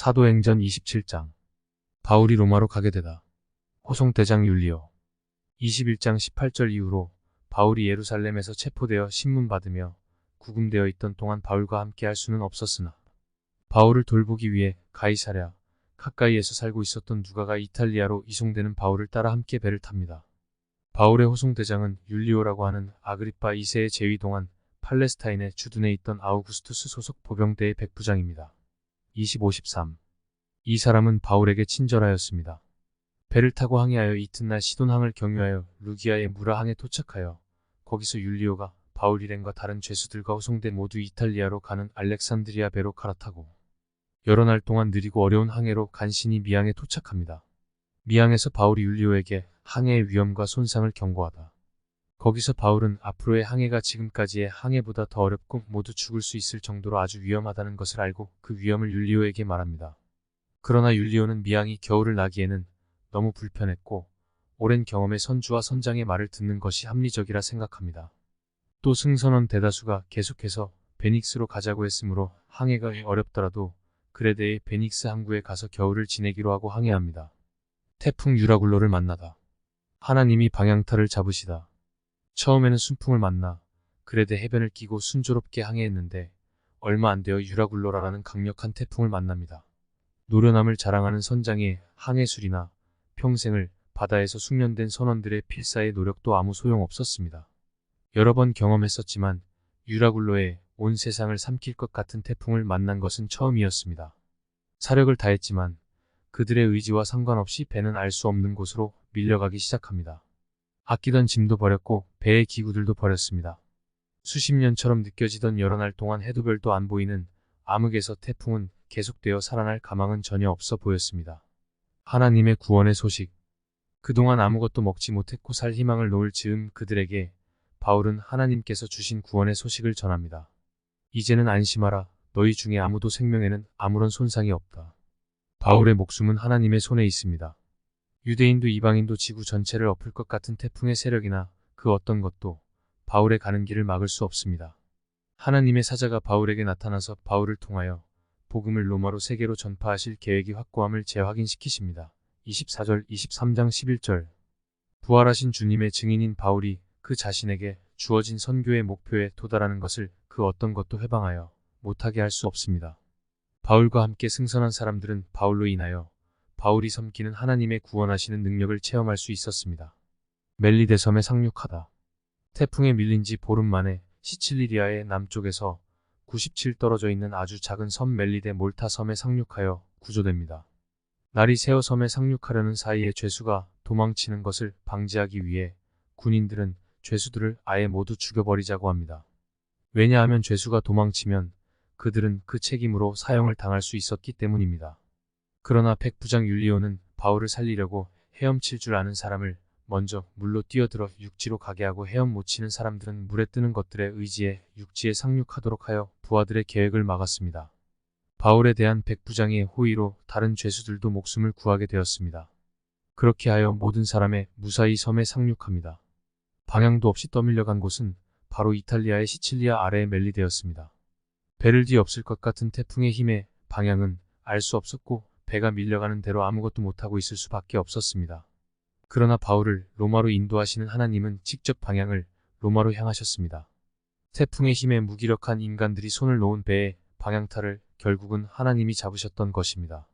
사도행전 27장. 바울이 로마로 가게 되다. 호송대장 율리오. 21장 18절 이후로 바울이 예루살렘에서 체포되어 신문받으며 구금되어 있던 동안 바울과 함께 할 수는 없었으나 바울을 돌보기 위해 가이사랴 가까이에서 살고 있었던 누가가 이탈리아로 이송되는 바울을 따라 함께 배를 탑니다. 바울의 호송대장은 율리오라고 하는 아그리파 2세의 재위 동안 팔레스타인의 주둔에 있던 아우구스투스 소속 보병대의 백부장입니다. 25-53. 이 사람은 바울에게 친절하였습니다. 배를 타고 항해하여 이튿날 시돈항을 경유하여 루기아의 무라항에 도착하여 거기서 율리오가 바울 일행과 다른 죄수들과 호송대 모두 이탈리아로 가는 알렉산드리아 배로 갈아타고 여러 날 동안 느리고 어려운 항해로 간신히 미항에 도착합니다. 미항에서 바울이 율리오에게 항해의 위험과 손상을 경고하다. 거기서 바울은 앞으로의 항해가 지금까지의 항해보다 더 어렵고 모두 죽을 수 있을 정도로 아주 위험하다는 것을 알고 그 위험을 율리오에게 말합니다. 그러나 율리오는 미항이 겨울을 나기에는 너무 불편했고 오랜 경험의 선주와 선장의 말을 듣는 것이 합리적이라 생각합니다. 또 승선원 대다수가 계속해서 베닉스로 가자고 했으므로 항해가 어렵더라도 그레데의 베닉스 항구에 가서 겨울을 지내기로 하고 항해합니다. 태풍 유라굴로를 만나다. 하나님이 방향타를 잡으시다. 처음에는 순풍을 만나 그레데 해변을 끼고 순조롭게 항해했는데 얼마 안 되어 유라굴로라라는 강력한 태풍을 만납니다. 노련함을 자랑하는 선장의 항해술이나 평생을 바다에서 숙련된 선원들의 필사의 노력도 아무 소용없었습니다. 여러 번 경험했었지만 유라굴로에 온 세상을 삼킬 것 같은 태풍을 만난 것은 처음이었습니다. 사력을 다했지만 그들의 의지와 상관없이 배는 알 수 없는 곳으로 밀려가기 시작합니다. 아끼던 짐도 버렸고 배의 기구들도 버렸습니다. 수십 년처럼 느껴지던 여러 날 동안 해도 별도 안 보이는 암흑에서 태풍은 계속되어 살아날 가망은 전혀 없어 보였습니다. 하나님의 구원의 소식. 그동안 아무것도 먹지 못했고 살 희망을 놓을 즈음 그들에게 바울은 하나님께서 주신 구원의 소식을 전합니다. 이제는 안심하라. 너희 중에 아무도 생명에는 아무런 손상이 없다. 바울의 목숨은 하나님의 손에 있습니다. 유대인도 이방인도 지구 전체를 엎을 것 같은 태풍의 세력이나 그 어떤 것도 바울의 가는 길을 막을 수 없습니다. 하나님의 사자가 바울에게 나타나서 바울을 통하여 복음을 로마로 세계로 전파하실 계획이 확고함을 재확인시키십니다. 24절 23장 11절. 부활하신 주님의 증인인 바울이 그 자신에게 주어진 선교의 목표에 도달하는 것을 그 어떤 것도 해방하여 못하게 할 수 없습니다. 바울과 함께 승선한 사람들은 바울로 인하여 바울이 섬기는 하나님의 구원하시는 능력을 체험할 수 있었습니다. 멜리데 섬에 상륙하다. 태풍에 밀린 지 보름 만에 시칠리아의 남쪽에서 97 떨어져 있는 아주 작은 섬 멜리데 몰타 섬에 상륙하여 구조됩니다. 날이 새어 섬에 상륙하려는 사이에 죄수가 도망치는 것을 방지하기 위해 군인들은 죄수들을 아예 모두 죽여버리자고 합니다. 왜냐하면 죄수가 도망치면 그들은 그 책임으로 사형을 당할 수 있었기 때문입니다. 그러나 백부장 율리오는 바울을 살리려고 헤엄칠 줄 아는 사람을 먼저 물로 뛰어들어 육지로 가게 하고 헤엄 못 치는 사람들은 물에 뜨는 것들의 의지에 육지에 상륙하도록 하여 부하들의 계획을 막았습니다. 바울에 대한 백부장의 호의로 다른 죄수들도 목숨을 구하게 되었습니다. 그렇게 하여 모든 사람의 무사히 섬에 상륙합니다. 방향도 없이 떠밀려간 곳은 바로 이탈리아의 시칠리아 아래의 멜리데였습니다. 배를 뒤엎을 것 같은 태풍의 힘에 방향은 알 수 없었고 배가 밀려가는 대로 아무것도 못하고 있을 수밖에 없었습니다. 그러나 바울을 로마로 인도하시는 하나님은 직접 방향을 로마로 향하셨습니다. 태풍의 힘에 무기력한 인간들이 손을 놓은 배의 방향타를 결국은 하나님이 잡으셨던 것입니다.